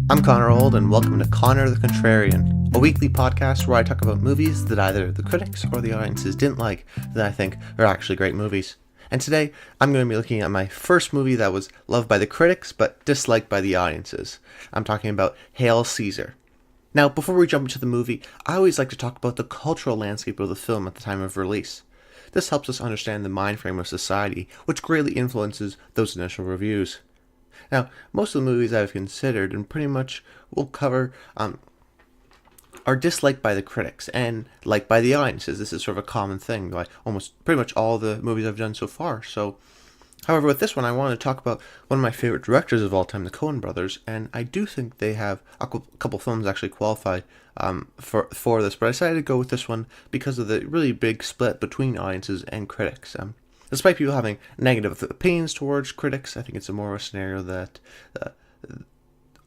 I'm Connor Old, and welcome to Connor the Contrarian, a weekly podcast where I talk about movies that either the critics or the audiences didn't like that I think are actually great movies. And today, I'm going to be looking at my first movie that was loved by the critics but disliked by the audiences. I'm talking about Hail Caesar. Now, before we jump into the movie, I always like to talk about the cultural landscape of the film at the time of release. This helps us understand the mind frame of society, which greatly influences those initial reviews. Now, most of the movies I've considered and pretty much will cover are disliked by the critics and liked by the audiences. This is sort of a common thing by almost pretty much all the movies I've done so far. So, however, with this one, I wanted to talk about one of my favorite directors of all time, the Coen brothers, and I do think they have a couple films actually qualified for this, but I decided to go with this one because of the really big split between audiences and critics. Despite people having negative opinions towards critics, I think it's a more of a scenario that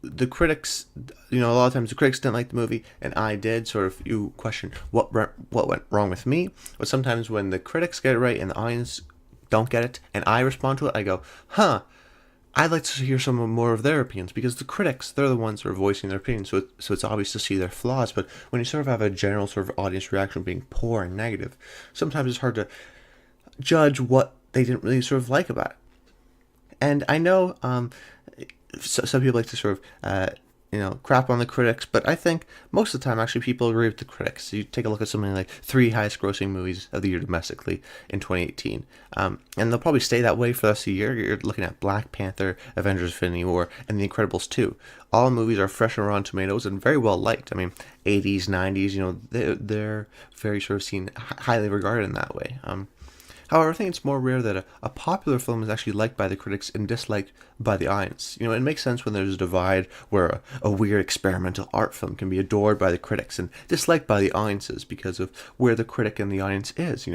the critics, a lot of times the critics didn't like the movie, and I did. Sort of, you question what went wrong with me. But sometimes when the critics get it right and the audience don't get it, and I respond to it, I go, I'd like to hear some more of their opinions, because the critics, they're the ones who are voicing their opinions, so it's obvious to see their flaws. But when you sort of have a general sort of audience reaction being poor and negative, sometimes it's hard to judge what they didn't really sort of like about it. And I know some people like to sort of crap on the critics, but I think most of the time actually people agree with the critics. You take a look at something like 3 highest grossing movies of the year domestically in 2018, and they'll probably stay that way for the rest of the year. You're looking at Black Panther, Avengers: Infinity War, and The Incredibles 2. All movies are fresh on Rotten Tomatoes and very well liked. I mean, 80s, 90s, they're very sort of seen highly regarded in that way. However, I think it's more rare that a popular film is actually liked by the critics and disliked by the audience. It makes sense when there's a divide where a weird experimental art film can be adored by the critics and disliked by the audiences because of where the critic and the audience is.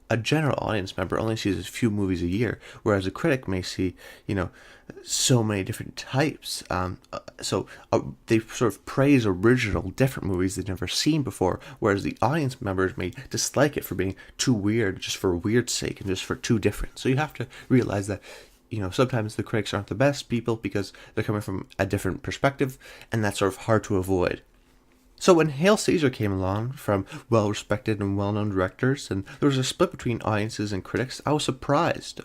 A general audience member only sees a few movies a year, whereas a critic may see, so many different types. So they sort of praise original, different movies they've never seen before, whereas the audience members may dislike it for being too weird, just for weird's sake, and just for too different. So you have to realize that, sometimes the critics aren't the best people because they're coming from a different perspective, and that's sort of hard to avoid. So when Hail Caesar came along from well-respected and well-known directors, and there was a split between audiences and critics, I was surprised.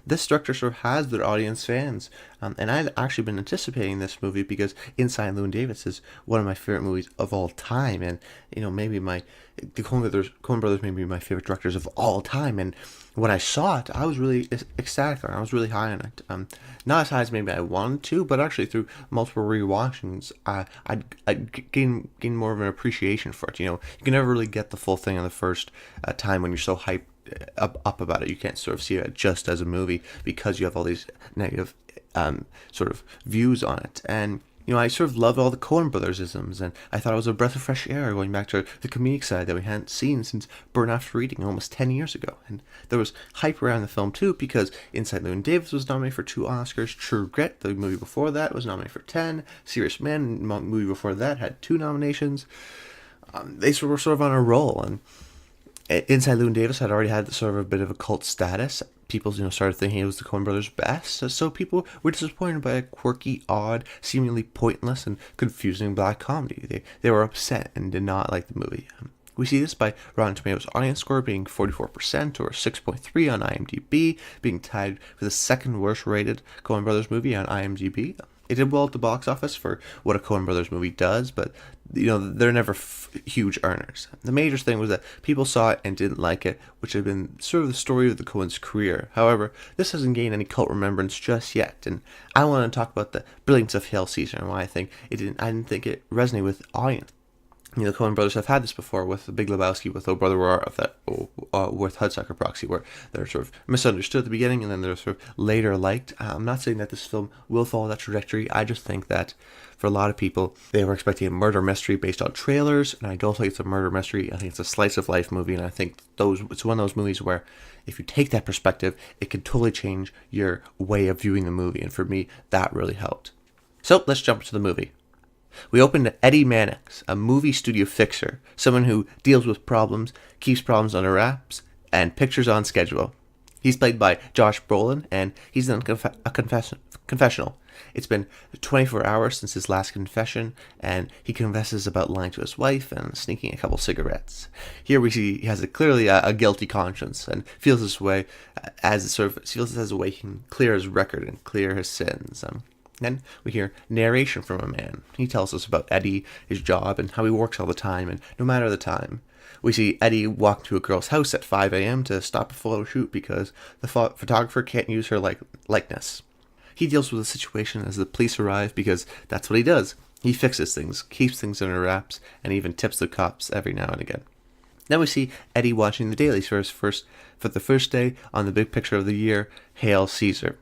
This director sort of has their audience fans, and I'd actually been anticipating this movie because Inside Llewyn Davis is one of my favorite movies of all time, and maybe the Coen brothers may be my favorite directors of all time. And when I saw it, I was really ecstatic on it. I was really high on it. Not as high as maybe I wanted to, but actually through multiple rewatchings, I gained more of an appreciation for it. You can never really get the full thing on the first time when you're so hyped up about it. You can't sort of see it just as a movie because you have all these negative sort of views on it. And I sort of loved all the Coen brothers isms, and I thought it was a breath of fresh air going back to the comedic side that we hadn't seen since Burn After Reading almost 10 years ago. And there was hype around the film too because Inside Llewyn Davis was nominated for 2 Oscars, True Grit, the movie before that, was nominated for 10, Serious Man, the movie before that, had 2 nominations. They were sort of on a roll, and Inside Llewyn Davis had already had sort of a bit of a cult status. People, started thinking it was the Coen brothers' best, so people were disappointed by a quirky, odd, seemingly pointless and confusing black comedy. They were upset and did not like the movie. We see this by Rotten Tomatoes audience score being 44% or 6.3 on IMDb, being tied for the second worst rated Coen brothers movie on IMDb. It did well at the box office for what a Coen brothers movie does, but they're never huge earners. The major thing was that people saw it and didn't like it, which had been sort of the story of the Coens' career. However, this hasn't gained any cult remembrance just yet, and I want to talk about the brilliance of Hail Caesar and why I didn't think it resonated with audience. The Coen brothers have had this before with The Big Lebowski, with Oh Brother Where Art with Hudsucker Proxy, where they're sort of misunderstood at the beginning and then they're sort of later liked. I'm not saying that this film will follow that trajectory. I just think that for a lot of people, they were expecting a murder mystery based on trailers, and I don't think it's a murder mystery. I think it's a slice of life movie, and I think it's one of those movies where if you take that perspective, it can totally change your way of viewing the movie, and for me, that really helped. So let's jump into the movie. We open to Eddie Mannix, a movie studio fixer, someone who deals with problems, keeps problems under wraps, and pictures on schedule. He's played by Josh Brolin, and he's in a confessional. It's been 24 hours since his last confession, and he confesses about lying to his wife and sneaking a couple cigarettes. Here we see he has clearly a guilty conscience and feels this way feels as a way he can clear his record and clear his sins. Then we hear narration from a man. He tells us about Eddie, his job, and how he works all the time, and no matter the time. We see Eddie walk to a girl's house at 5 a.m. to stop a photo shoot because the photographer can't use her likeness. He deals with the situation as the police arrive because that's what he does. He fixes things, keeps things under wraps, and even tips the cops every now and again. Then we see Eddie watching the dailies for the first day on the big picture of the year, Hail Caesar.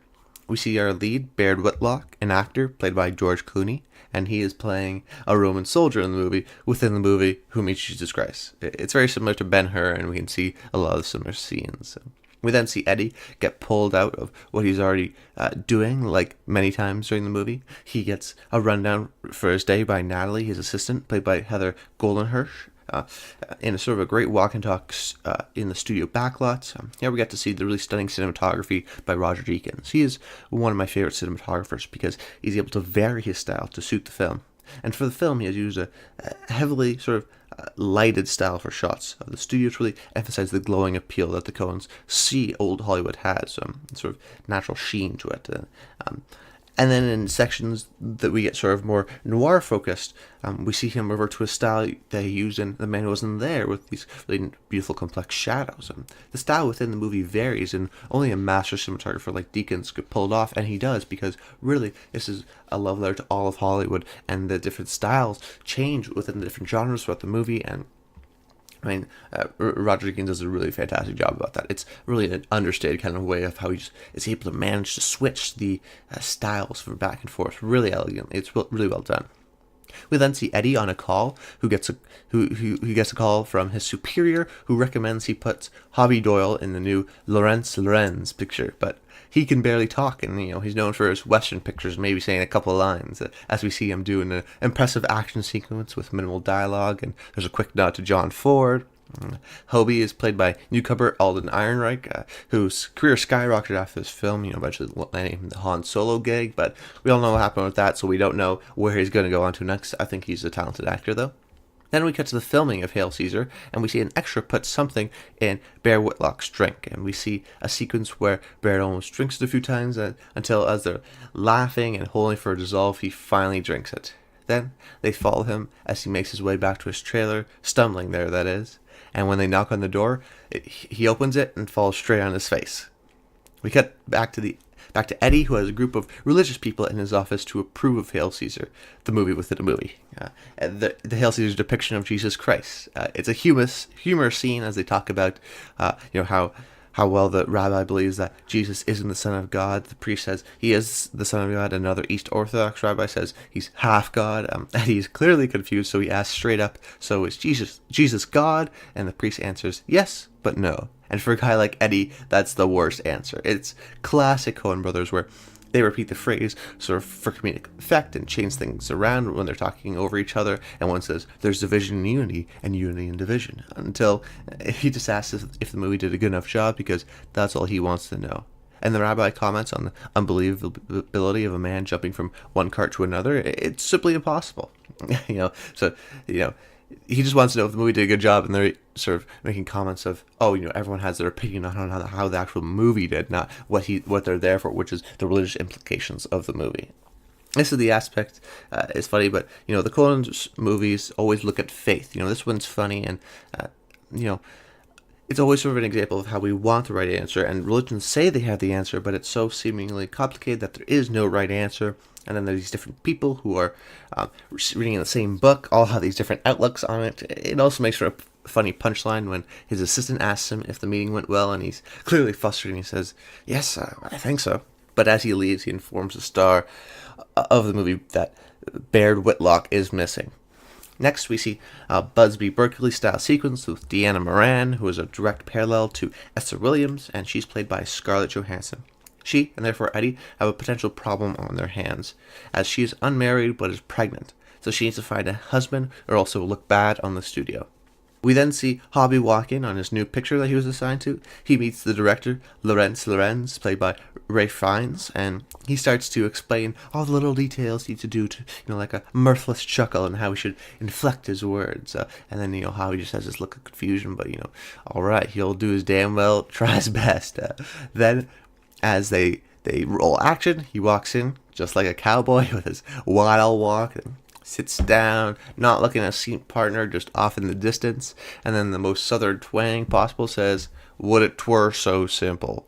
We see our lead, Baird Whitlock, an actor played by George Clooney, and he is playing a Roman soldier in the movie, within the movie, Who Meets Jesus Christ. It's very similar to Ben-Hur, and we can see a lot of similar scenes. We then see Eddie get pulled out of what he's already doing, like many times during the movie. He gets a rundown for his day by Natalie, his assistant, played by Heather Goldenhirsch. In a sort of a great walk and talk in the studio backlot. Here we get to see the really stunning cinematography by Roger Deakins. He is one of my favorite cinematographers because he's able to vary his style to suit the film. And for the film, he has used a heavily sort of lighted style for shots of the studio to really emphasize the glowing appeal that the Coens see old Hollywood has, sort of natural sheen to it. And then in sections that we get sort of more noir focused, we see him revert to a style that he used in The Man Who Wasn't There with these really beautiful complex shadows. The style within the movie varies, and only a master cinematographer like Deakins could pull it off, and he does, because really this is a love letter to all of Hollywood, and the different styles change within the different genres throughout the movie, and Roger Deakins does a really fantastic job about that. It's really an understated kind of way of how he just is able to manage to switch the styles from back and forth really elegantly. It's really well done. We then see Eddie on a call who gets a call from his superior who recommends he puts Hobby Doyle in the new Lawrence Lorenz picture, but he can barely talk, and he's known for his Western pictures, maybe saying a couple of lines, as we see him do in an impressive action sequence with minimal dialogue, and there's a quick nod to John Ford. Hobie is played by newcomer Alden Ehrenreich, whose career skyrocketed after this film, eventually landing the Han Solo gig, but we all know what happened with that, so we don't know where he's going to go on to next. I think he's a talented actor, though. Then we cut to the filming of Hail Caesar, and we see an extra put something in Baird Whitlock's drink, and we see a sequence where Baird almost drinks it a few times until, as they're laughing and holding for a dissolve, he finally drinks it. Then they follow him as he makes his way back to his trailer, stumbling there, that is, and when they knock on the door, he opens it and falls straight on his face. We cut back to Eddie, who has a group of religious people in his office to approve of Hail Caesar, the movie within a movie. The Hail Caesar's depiction of Jesus Christ. It's a humorous scene as they talk about, how well the rabbi believes that Jesus isn't the Son of God. The priest says he is the Son of God. Another East Orthodox rabbi says he's half God. Eddie is clearly confused, so he asks straight up, "So is Jesus God?" And the priest answers, "Yes, but no." And for a guy like Eddie, that's the worst answer. It's classic Coen brothers where they repeat the phrase sort of for comedic effect and change things around when they're talking over each other. And one says, there's division in unity and unity in division. Until he just asks if the movie did a good enough job because that's all he wants to know. And the rabbi comments on the unbelievability of a man jumping from one cart to another. It's simply impossible. He just wants to know if the movie did a good job, and they're sort of making comments of, everyone has their opinion on how the actual movie did, not what they're there for, which is the religious implications of the movie. This is the aspect, it's funny, but, the Coen movies always look at faith. This one's funny, and, it's always sort of an example of how we want the right answer, and religions say they have the answer, but it's so seemingly complicated that there is no right answer. And then there's these different people who are reading the same book, all have these different outlooks on it. It also makes for a funny punchline when his assistant asks him if the meeting went well, and he's clearly frustrated, and he says, "Yes, I think so." But as he leaves, he informs the star of the movie that Baird Whitlock is missing. Next, we see a Busby Berkeley-style sequence with Deanna Moran, who is a direct parallel to Esther Williams, and she's played by Scarlett Johansson. She, and therefore Eddie, have a potential problem on their hands, as she is unmarried but is pregnant, so she needs to find a husband or also look bad on the studio. We then see Hobby walk in on his new picture that he was assigned to. He meets the director, Lawrence Lorenz, played by Ray Fiennes, and he starts to explain all the little details he needs to do to, like a mirthless chuckle and how he should inflect his words. And then, how he just has this look of confusion, but, all right, he'll do his damn well, try his best. Then, as they roll action, he walks in just like a cowboy with his wild walk and sits down, not looking at a scene partner, just off in the distance, and then the most southern twang possible says, "Would it twere so simple."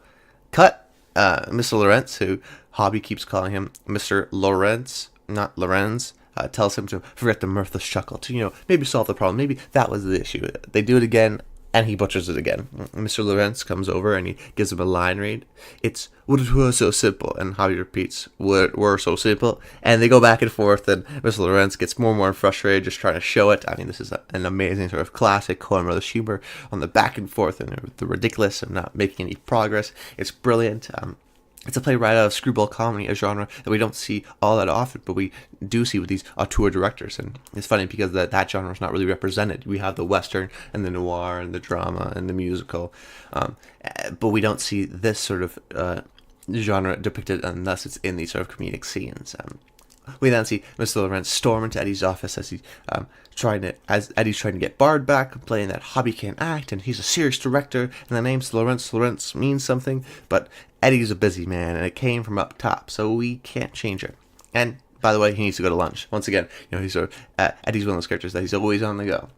Cut. Mr. Lawrence, who Hobby keeps calling him Mr. Lawrence, not Lorenz, tells him to forget the mirthless chuckle, to, maybe solve the problem. Maybe that was the issue. They do it again, and he butchers it again. Mr. Lawrence comes over, and he gives him a line read. It's, "Would it were so simple," and Hobby repeats, "Would it were so simple," and they go back and forth, and Mr. Lawrence gets more and more frustrated, just trying to show it. I mean, this is an amazing sort of classic Coen Brothers humor on the back and forth, and the ridiculous of not making any progress. It's brilliant. It's a play right out of screwball comedy, a genre that we don't see all that often, but we do see with these auteur directors. And it's funny because that genre is not really represented. We have the Western and the noir and the drama and the musical, but we don't see this sort of genre depicted unless it's in these sort of comedic scenes. We then see Mr. Lawrence storm into Eddie's office as Eddie's trying to get Bard back, complaining that Hobby can't act and he's a serious director and the name Lawrence means something, but Eddie's a busy man and it came from up top, so we can't change it. And by the way, he needs to go to lunch. Once again, he's Eddie's one of those characters that he's always on the go.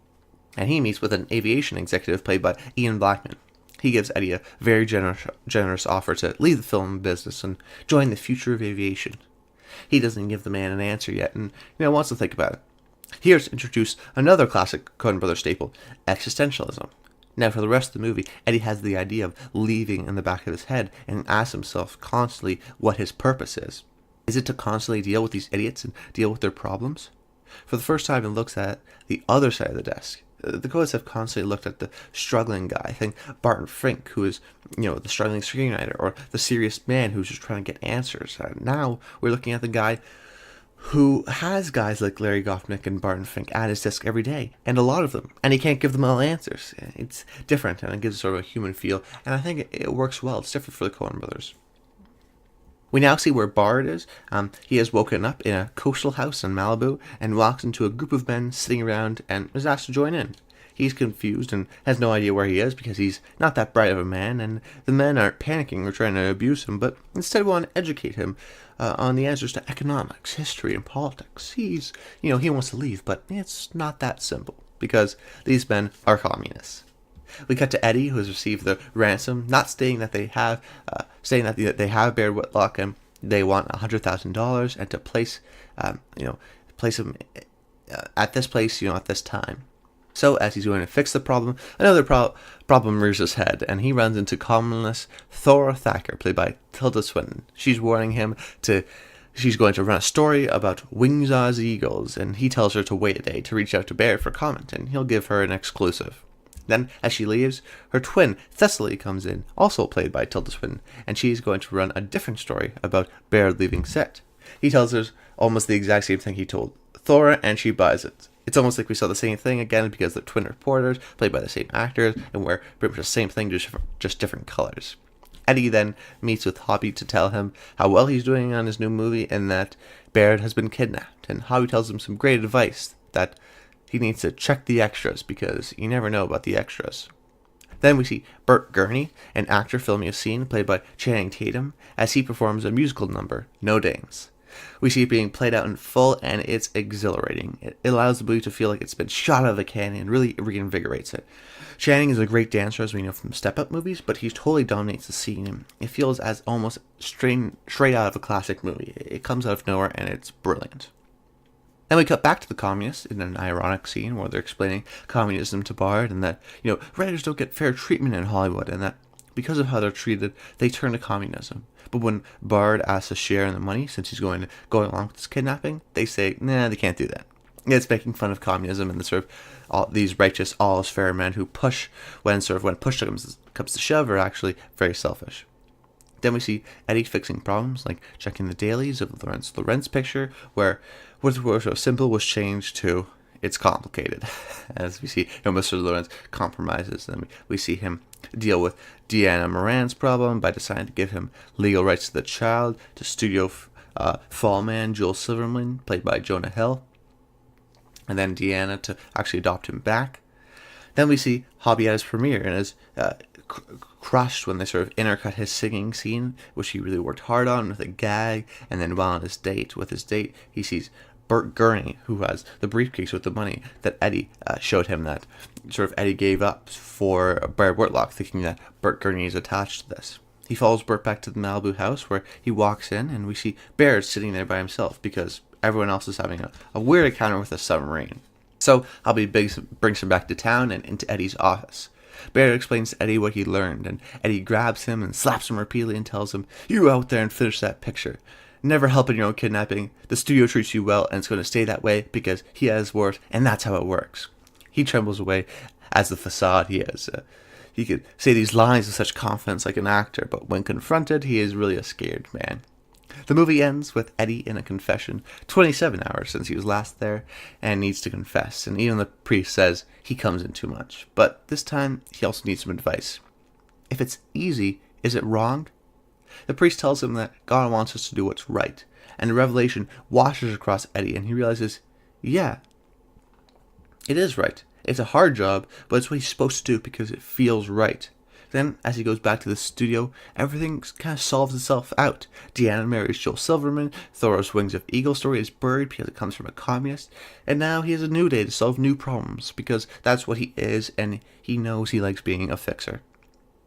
And he meets with an aviation executive played by Ian Blackman. He gives Eddie a very generous offer to leave the film business and join the future of aviation. He doesn't give the man an answer yet and, wants to think about it. Here's to introduce another classic Coen Brothers staple, existentialism. Now, for the rest of the movie, Eddie has the idea of leaving in the back of his head and asks himself constantly what his purpose is. Is it to constantly deal with these idiots and deal with their problems? For the first time, he looks at the other side of the desk. The Coens have constantly looked at the struggling guy. I think Barton Fink, who is, the struggling screenwriter, or the serious man who's just trying to get answers. Now we're looking at the guy who has guys like Larry Goffnick and Barton Fink at his desk every day, and a lot of them, and he can't give them all answers. It's different, and it gives sort of a human feel, and I think it works well. It's different for the Coen Brothers. We now see where Bard is. He has woken up in a coastal house in Malibu and walks into a group of men sitting around and is asked to join in. He's confused and has no idea where he is because he's not that bright of a man, and the men aren't panicking or trying to abuse him, but instead want to educate him on the answers to economics, history, and politics. He wants to leave, but it's not that simple because these men are communists. We cut to Eddie, who has received the ransom, not saying that they have Baird Whitlock and they want $100,000 and to place him at this place, at this time. So as he's going to fix the problem, another problem rears his head, and he runs into columnist Thora Thacker, played by Tilda Swinton. She's warning him she's going to run a story about Wing's Eagles, and he tells her to wait a day to reach out to Baird for comment, and he'll give her an exclusive. Then, as she leaves, her twin, Thessaly, comes in, also played by Tilda Swinton, and she's going to run a different story about Baird leaving set. He tells her almost the exact same thing he told Thora, and she buys it. It's almost like we saw the same thing again because the twin reporters, played by the same actors, and wear pretty much the same thing, just different colors. Eddie then meets with Hobby to tell him how well he's doing on his new movie and that Baird has been kidnapped, and Hobby tells him some great advice that he needs to check the extras because you never know about the extras. Then we see Bert Gurney, an actor filming a scene played by Channing Tatum, as he performs a musical number, No Dings. We see it being played out in full, and it's exhilarating. It allows the movie to feel like it's been shot out of a cannon and really reinvigorates it. Channing is a great dancer, as we know from Step Up movies, but he totally dominates the scene. It feels as almost straight out of a classic movie. It comes out of nowhere, and it's brilliant. Then we cut back to the communists in an ironic scene where they're explaining communism to Bard and that, writers don't get fair treatment in Hollywood and that because of how they're treated, they turn to communism. But when Bard asks to share in the money since he's going along with this kidnapping, they say, nah, they can't do that. It's making fun of communism and the sort of these righteous, all is fair men who push when push comes to shove are actually very selfish. Then we see Eddie fixing problems like checking the dailies of the Lawrence picture, where what was so simple was changed to it's complicated. As we see, Mr. Lawrence compromises, and we see him deal with Deanna Moran's problem by deciding to give him legal rights to the child, to studio fall man Joel Silverman, played by Jonah Hill, and then Deanna to actually adopt him back. Then we see Hobby at his premiere and is crushed when they sort of intercut his singing scene, which he really worked hard on with a gag. And then while on his date, he sees Bert Gurney, who has the briefcase with the money that Eddie showed him, that sort of Eddie gave up for Baird Whitlock, thinking that Bert Gurney is attached to this. He follows Bert back to the Malibu house, where he walks in and we see Baird sitting there by himself because everyone else is having a weird encounter with a submarine. So Hobby brings him back to town and into Eddie's office. Baird explains to Eddie what he learned, and Eddie grabs him and slaps him repeatedly and tells him, "You out there and finish that picture. Never help in your own kidnapping. The studio treats you well, and it's going to stay that way because he has worth, and that's how it works." He trembles away as the facade he has. He could say these lines with such confidence like an actor, but when confronted, he is really a scared man. The movie ends with Eddie in a confession, 27 hours since he was last there, and needs to confess. And even the priest says he comes in too much. But this time, he also needs some advice. If it's easy, is it wrong? The priest tells him that God wants us to do what's right. And the revelation washes across Eddie, and he realizes, yeah, it is right. It's a hard job, but it's what he's supposed to do because it feels right. Then, as he goes back to the studio, everything kind of solves itself out. Deanna marries Joel Silverman, Thoreau's Wings of Eagle story is buried because it comes from a communist, and now he has a new day to solve new problems because that's what he is, and he knows he likes being a fixer.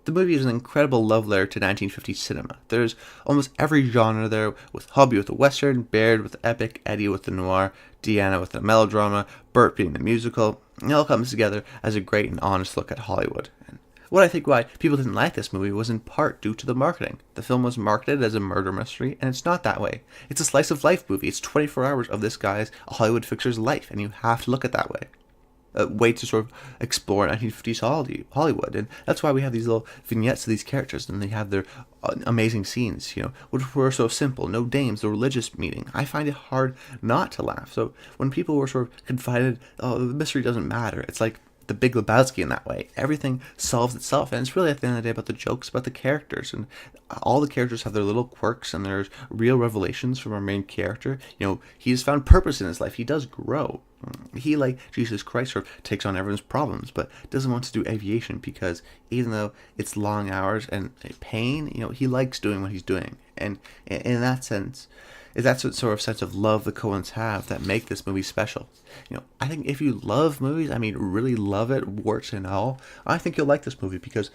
The movie is an incredible love letter to 1950s cinema. There's almost every genre there, with Hobby with the western, Baird with the epic, Eddie with the noir, Deanna with the melodrama, Bert being the musical. It all comes together as a great and honest look at Hollywood. And what I think why people didn't like this movie was in part due to the marketing. The film was marketed as a murder mystery, and it's not that way. It's a slice of life movie. It's 24 hours of this guy's Hollywood fixer's life, and you have to look at it that way. A way to sort of explore 1950s Hollywood, and that's why we have these little vignettes of these characters, and they have their amazing scenes, which were so simple. No dames, the religious meeting. I find it hard not to laugh. So when people were sort of confided, oh, the mystery doesn't matter, it's like The Big Lebowski in that way. Everything solves itself, and it's really at the end of the day about the jokes, about the characters, and all the characters have their little quirks, and there's real revelations from our main character. He has found purpose in his life. He does grow. He, like Jesus Christ, sort of takes on everyone's problems, but doesn't want to do aviation because even though it's long hours and pain, he likes doing what he's doing. And in that sense, that's what sort of sense of love the Coens have that make this movie special. I think if you love movies, really love it, warts and all, I think you'll like this movie because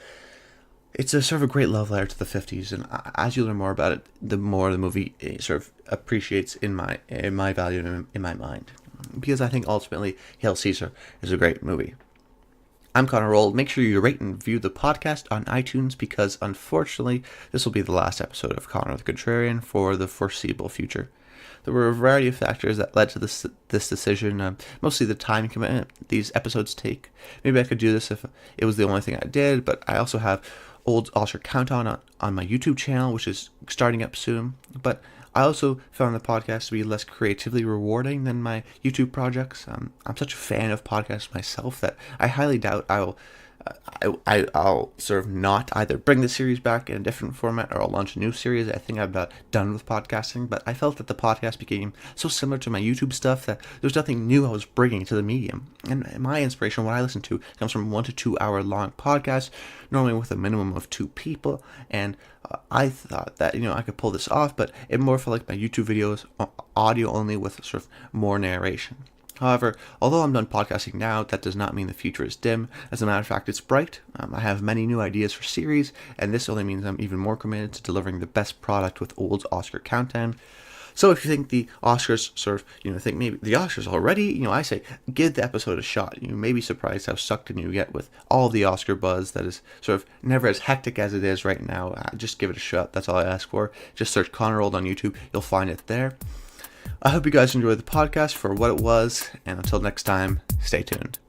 it's a sort of a great love letter to the 50s, and as you learn more about it, the more the movie sort of appreciates in my value and in my mind. Because I think ultimately Hail Caesar is a great movie. I'm Connor Roll. Make sure you rate and review the podcast on iTunes because unfortunately this will be the last episode of Connor the Contrarian for the foreseeable future. There were a variety of factors that led to this decision, mostly the time commitment these episodes take. Maybe I could do this if it was the only thing I did, but I also have Old Oscar Countdown on my YouTube channel, which is starting up soon. But I also found the podcast to be less creatively rewarding than my YouTube projects. I'm such a fan of podcasts myself that I highly doubt I'll sort of not either bring the series back in a different format or I'll launch a new series. I think I'm about done with podcasting, but I felt that the podcast became so similar to my YouTube stuff that there's nothing new I was bringing to the medium. And my inspiration, what I listen to, comes from 1 to 2 hour long podcasts, normally with a minimum of 2 people. And I thought that, I could pull this off, but it more felt like my YouTube videos, audio only with sort of more narration. However, although I'm done podcasting now, that does not mean the future is dim. As a matter of fact, it's bright. I have many new ideas for series, and this only means I'm even more committed to delivering the best product with Old Oscar Countdown. So if you think the Oscars sort of, think maybe the Oscars already, I say give the episode a shot. You may be surprised how sucked in you get with all the Oscar buzz that is sort of never as hectic as it is right now. Just give it a shot. That's all I ask for. Just search Connor Roll on YouTube. You'll find it there. I hope you guys enjoyed the podcast for what it was, and until next time, stay tuned.